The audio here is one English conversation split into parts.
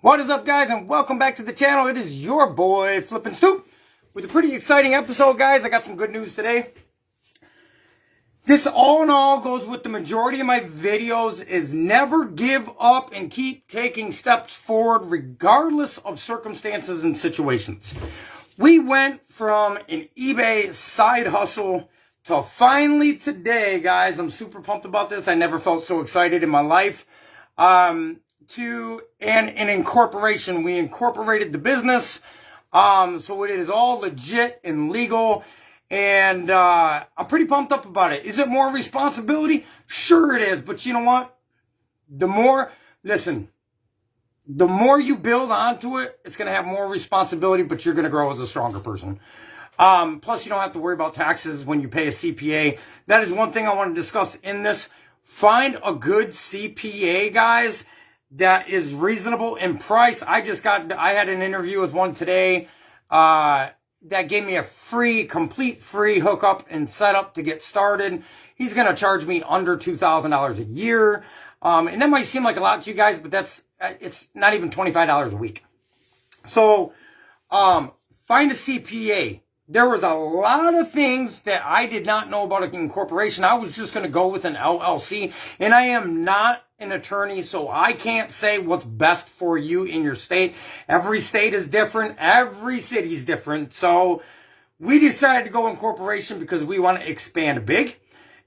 What is up, guys, and welcome back to the channel. It is your boy FlippinStoop with a pretty exciting episode, guys. I got some good news today. This all in all goes with the majority of my videos, is never give up and keep taking steps forward regardless of circumstances and situations. We went from an eBay side hustle to finally today, guys, I'm super pumped about this. I never felt so excited in my life. To an incorporation. We incorporated the business. So it is all legit and legal. And I'm pretty pumped up about it. Is it more responsibility? Sure it is. But you know what? The more you build onto it, it's going to have more responsibility, but you're going to grow as a stronger person. Plus, you don't have to worry about taxes when you pay a CPA. That is one thing I want to discuss in this. Find a good CPA, guys, that is reasonable in price. I had an interview with one today that gave me a complete free hookup and setup to get started. He's going to charge me under $2,000 a year. And that might seem like a lot to you guys, but it's not even $25 a week. So, find a CPA. There was a lot of things that I did not know about an incorporation. I was just going to go with an LLC, and I am not an attorney, so I can't say what's best for you in your state. Every state is different. Every city is different. So we decided to go incorporation because we want to expand big,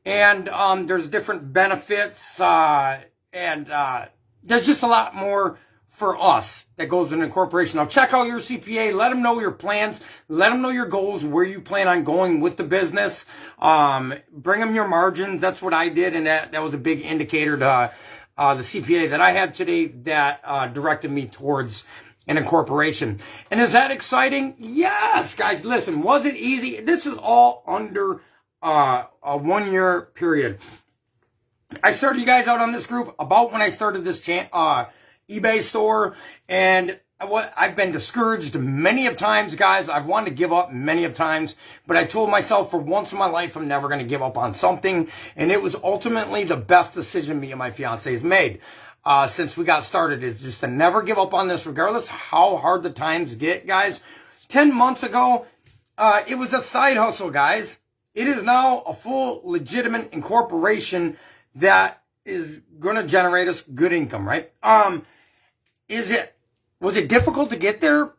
and there's different benefits, and there's just a lot more for us that goes in incorporation. Now check out your CPA, let them know your plans, let them know your goals, where you plan on going with the business, bring them your margins. That's what I did, and that was a big indicator to the CPA that I had today that directed me towards an incorporation. And is that exciting? Yes, guys, listen, was it easy? This is all under a 1 year period. I started you guys out on this group about when I started this eBay store, and I've been discouraged many of times, guys. I've wanted to give up many of times, but I told myself for once in my life I'm never going to give up on something, and it was ultimately the best decision me and my fiance has made since we got started, is just to never give up on this regardless how hard the times get, guys. 10 months ago, it was a side hustle, guys. It is now a full legitimate incorporation that is going to generate us good income, right? Was it difficult to get there?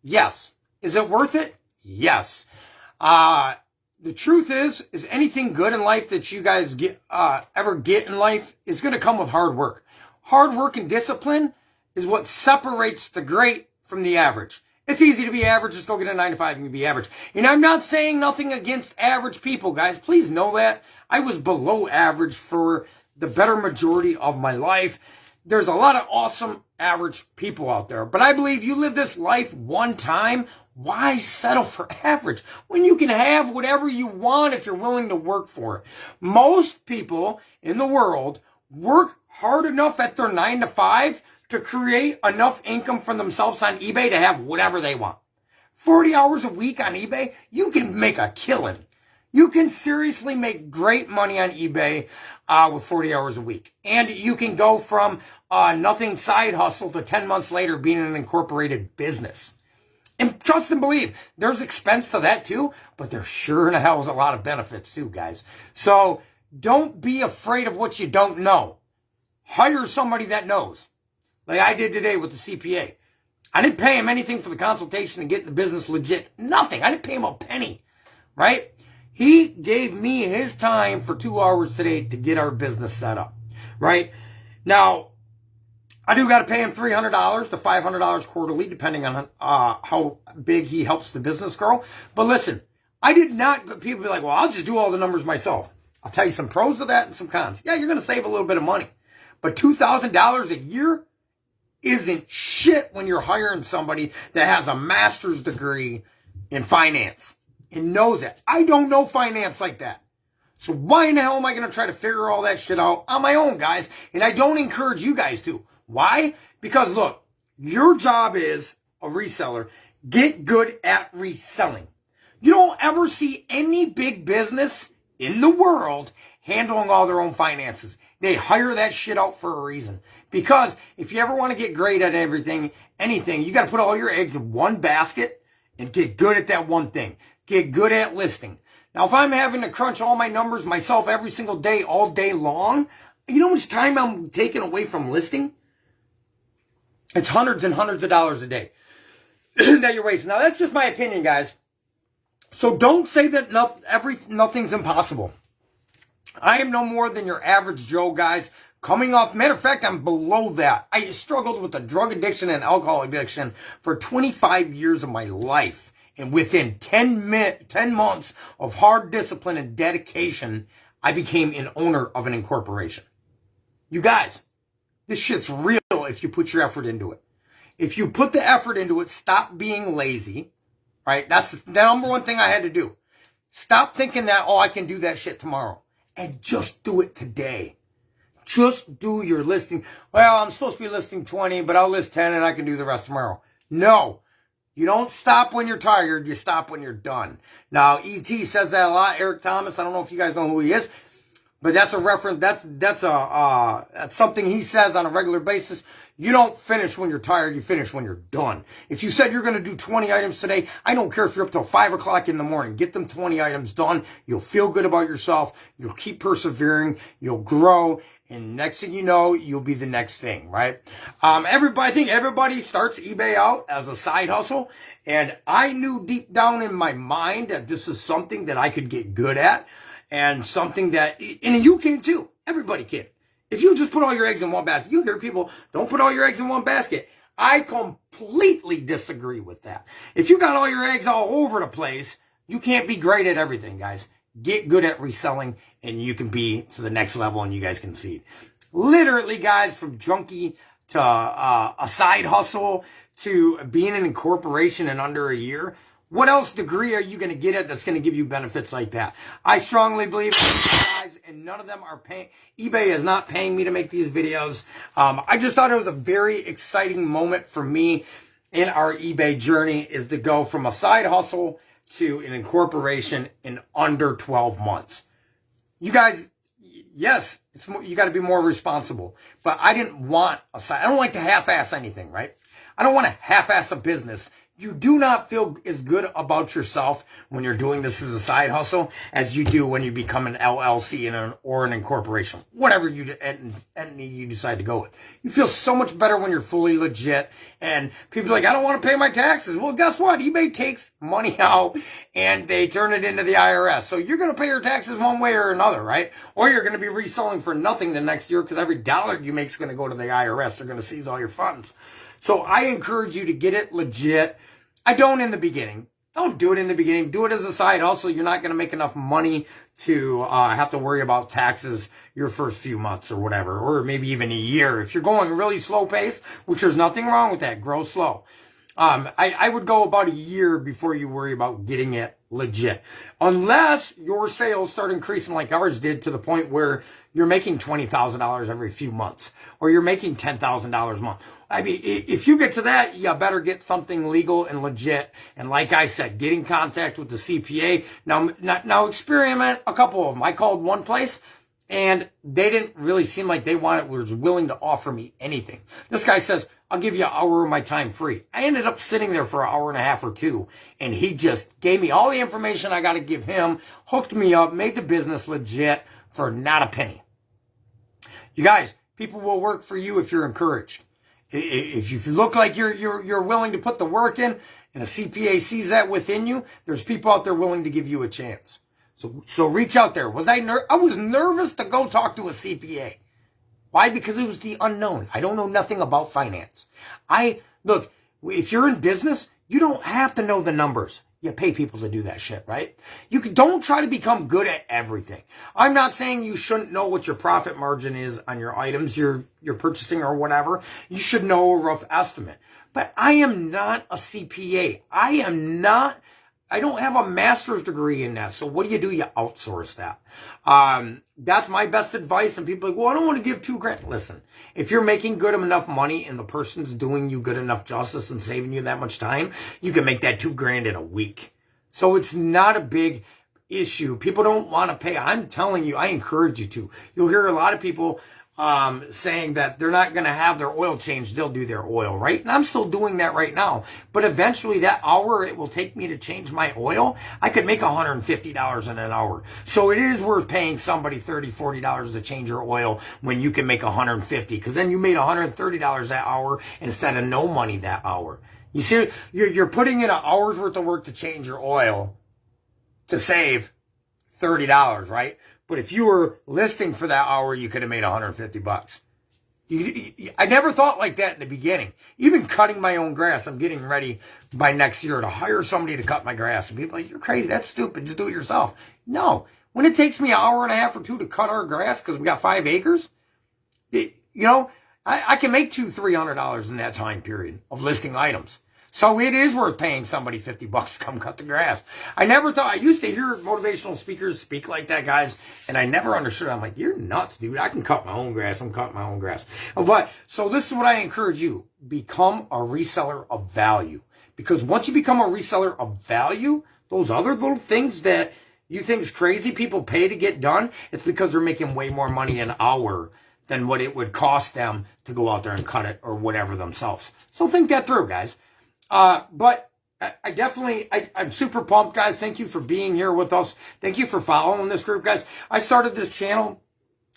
Yes. Is it worth it? Yes. The truth is anything good in life that you guys ever get in life is going to come with hard work. Hard work and discipline is what separates the great from the average. It's easy to be average. Just go get a 9 to 5 and you be average. And I'm not saying nothing against average people, guys. Please know that. I was below average for the better majority of my life. There's a lot of awesome average people out there, but I believe you live this life one time. Why settle for average when you can have whatever you want if you're willing to work for it? Most people in the world work hard enough at their 9 to 5 to create enough income for themselves on eBay to have whatever they want. 40 hours a week on eBay, you can make a killing. You can seriously make great money on eBay with 40 hours a week. And you can go from nothing side hustle to 10 months later being an incorporated business. And trust and believe, there's expense to that too, but there sure in the hell is a lot of benefits too, guys. So don't be afraid of what you don't know. Hire somebody that knows. Like I did today with the CPA. I didn't pay him anything for the consultation to get the business legit. Nothing. I didn't pay him a penny, right? He gave me his time for 2 hours today to get our business set up, right? Now, I do got to pay him $300 to $500 quarterly, depending on how big he helps the business grow. But listen, I did not, people be like, well, I'll just do all the numbers myself. I'll tell you some pros of that and some cons. Yeah, you're going to save a little bit of money. But $2,000 a year isn't shit when you're hiring somebody that has a master's degree in finance and knows it. I don't know finance like that. So why in the hell am I going to try to figure all that shit out on my own, guys? And I don't encourage you guys to. Why? Because look, your job is a reseller. Get good at reselling. You don't ever see any big business in the world handling all their own finances. They hire that shit out for a reason. Because if you ever want to get great at anything, you got to put all your eggs in one basket and get good at that one thing. Get good at listing. Now, if I'm having to crunch all my numbers myself every single day, all day long, you know how much time I'm taking away from listing? It's hundreds and hundreds of dollars a day that you're wasting. Now, that's just my opinion, guys. So don't say that nothing's impossible. I am no more than your average Joe, guys. Coming off, matter of fact, I'm below that. I struggled with a drug addiction and alcohol addiction for 25 years of my life. And within 10 months of hard discipline and dedication, I became an owner of an incorporation. You guys, this shit's real if you put your effort into it. If you put the effort into it, stop being lazy, right? That's the number one thing I had to do. Stop thinking that, oh, I can do that shit tomorrow. And just do it today. Just do your listing. Well, I'm supposed to be listing 20, but I'll list 10 and I can do the rest tomorrow. No. You don't stop when you're tired. You stop when you're done. Now, E.T. says that a lot. Eric Thomas, I don't know if you guys know who he is, but that's a reference. That's something he says on a regular basis. You don't finish when you're tired. You finish when you're done. If you said you're going to do 20 items today, I don't care if you're up till 5 o'clock in the morning. Get them 20 items done. You'll feel good about yourself. You'll keep persevering. You'll grow. And next thing you know, you'll be the next thing, right? I think everybody starts eBay out as a side hustle. And I knew deep down in my mind that this is something that I could get good at. And something that, and you can too. Everybody can. If you just put all your eggs in one basket, you hear people, don't put all your eggs in one basket. I completely disagree with that. If you got all your eggs all over the place, you can't be great at everything, guys. Get good at reselling and you can be to the next level and you guys can see. Literally, guys, from junkie to a side hustle to being an incorporation in under a year. What else degree are you going to get at that's going to give you benefits like that? I strongly believe, guys, and none of them are paying. eBay is not paying me to make these videos. I just thought it was a very exciting moment for me in our eBay journey is to go from a side hustle to an incorporation in under 12 months. You guys, yes, you got to be more responsible. But I didn't want a side. I don't like to half-ass anything, right? I don't want to half-ass a business. You do not feel as good about yourself when you're doing this as a side hustle as you do when you become an LLC or an incorporation, whatever entity you decide to go with. You feel so much better when you're fully legit. And people are like, I don't want to pay my taxes. Well, guess what? eBay takes money out and they turn it into the IRS. So you're going to pay your taxes one way or another, right? Or you're going to be reselling for nothing the next year because every dollar you make is going to go to the IRS. They're going to seize all your funds. So I encourage you to get it legit. I don't in the beginning. Don't do it in the beginning. Do it as a side hustle. You're not going to make enough money to have to worry about taxes your first few months or whatever, or maybe even a year. If you're going really slow pace, which there's nothing wrong with that, grow slow. I would go about a year before you worry about getting it legit. Unless your sales start increasing like ours did to the point where you're making $20,000 every few months, or you're making $10,000 a month. I mean, if you get to that, you better get something legal and legit. And like I said, get in contact with the CPA. Now experiment a couple of them. I called one place and they didn't really seem like they was willing to offer me anything. This guy says, I'll give you an hour of my time free. I ended up sitting there for an hour and a half or two, and he just gave me all the information I got to give him, hooked me up, made the business legit for not a penny. You guys, people will work for you if you're encouraged. If you look like you're willing to put the work in, and a CPA sees that within you, there's people out there willing to give you a chance. So reach out there. I was nervous to go talk to a CPA. Why? Because it was the unknown. I don't know nothing about finance. Look, if you're in business, you don't have to know the numbers. You pay people to do that shit, right? Don't try to become good at everything. I'm not saying you shouldn't know what your profit margin is on your items you're purchasing or whatever. You should know a rough estimate. But I am not a CPA. I don't have a master's degree in that. So what do? You outsource that. That's my best advice. And people are like, well, I don't want to give $2,000. Listen, if you're making good enough money and the person's doing you good enough justice and saving you that much time, you can make that $2,000 in a week. So it's not a big, issue. People don't want to pay. I'm telling you, I encourage you to. You'll hear a lot of people saying that they're not going to have their oil changed. They'll do their oil, right? And I'm still doing that right now. But eventually that hour it will take me to change my oil, I could make $150 in an hour. So it is worth paying somebody $30, $40 to change your oil when you can make $150, because then you made $130 that hour instead of no money that hour. You see, you're putting in an hour's worth of work to change your oil to save $30, right? But if you were listing for that hour, you could have made $150. I never thought like that in the beginning. Even cutting my own grass, I'm getting ready by next year to hire somebody to cut my grass. And people are like, you're crazy. That's stupid. Just do it yourself. No. When it takes me an hour and a half or two to cut our grass because we got 5 acres, I can make $200-300 in that time period of listing items. So it is worth paying somebody $50 to come cut the grass. I never thought, I used to hear motivational speakers speak like that, guys, and I never understood. I'm like, you're nuts, dude. I can cut my own grass. I'm cutting my own grass. But, so this is what I encourage you. Become a reseller of value. Because once you become a reseller of value, those other little things that you think is crazy people pay to get done, it's because they're making way more money an hour than what it would cost them to go out there and cut it or whatever themselves. So think that through, guys. But I definitely, I'm super pumped, guys. Thank you for being here with us. Thank you for following this group, guys. I started this channel.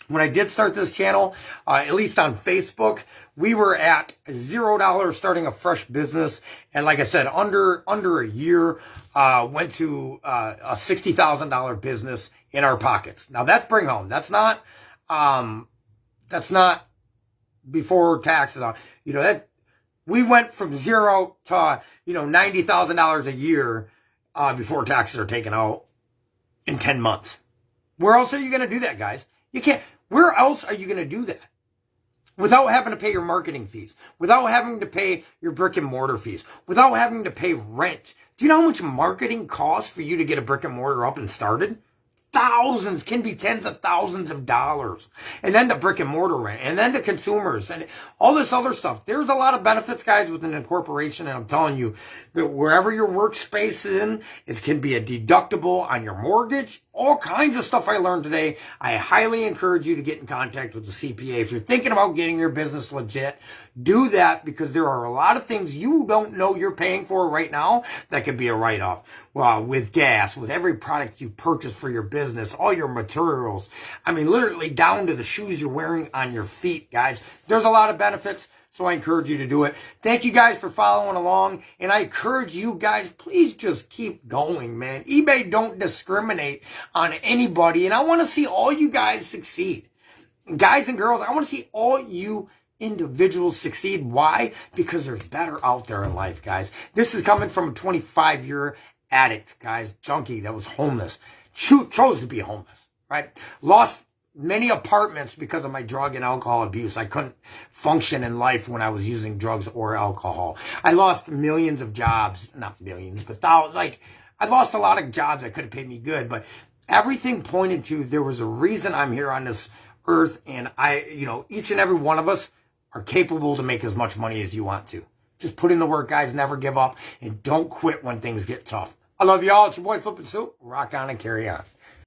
When I did start this channel, at least on Facebook, we were at $0 starting a fresh business. And like I said, under a year, went to, a $60,000 business in our pockets. Now that's bring home. That's not before taxes on, that, we went from 0 to, $90,000 a year, before taxes are taken out in 10 months. Where else are you going to do that, guys? You can't. Where else are you going to do that? Without having to pay your marketing fees, without having to pay your brick and mortar fees, without having to pay rent. Do you know how much marketing costs for you to get a brick and mortar up and started? Thousands, can be tens of thousands of dollars. And then the brick and mortar rent, and then the consumers, and all this other stuff. There's a lot of benefits, guys, with an incorporation, and I'm telling you that wherever your workspace is in, it can be a deductible on your mortgage. All kinds of stuff I learned today. I highly encourage you to get in contact with the CPA. If you're thinking about getting your business legit, do that, because there are a lot of things you don't know you're paying for right now that could be a write-off. Well, with gas, with every product you purchase for your business, all your materials. I mean, literally down to the shoes you're wearing on your feet, guys. There's a lot of benefits, so I encourage you to do it. Thank you guys for following along, and I encourage you guys, please just keep going, man. eBay don't discriminate on anybody, and I want to see all you guys succeed. Guys and girls, I want to see all you individuals succeed. Why? Because there's better out there in life, guys. This is coming from a 25-year addict, guys, junkie that was homeless, chose to be homeless, right? Lost many apartments because of my drug and alcohol abuse. I couldn't function in life when I was using drugs or alcohol. I lost millions of jobs, not millions, but I lost a lot of jobs that could have paid me good, but everything pointed to there was a reason I'm here on this earth, and each and every one of us are capable to make as much money as you want to. Just put in the work, guys. Never give up, and don't quit when things get tough. I love y'all. It's your boy FlippinStoop. Rock on and carry on.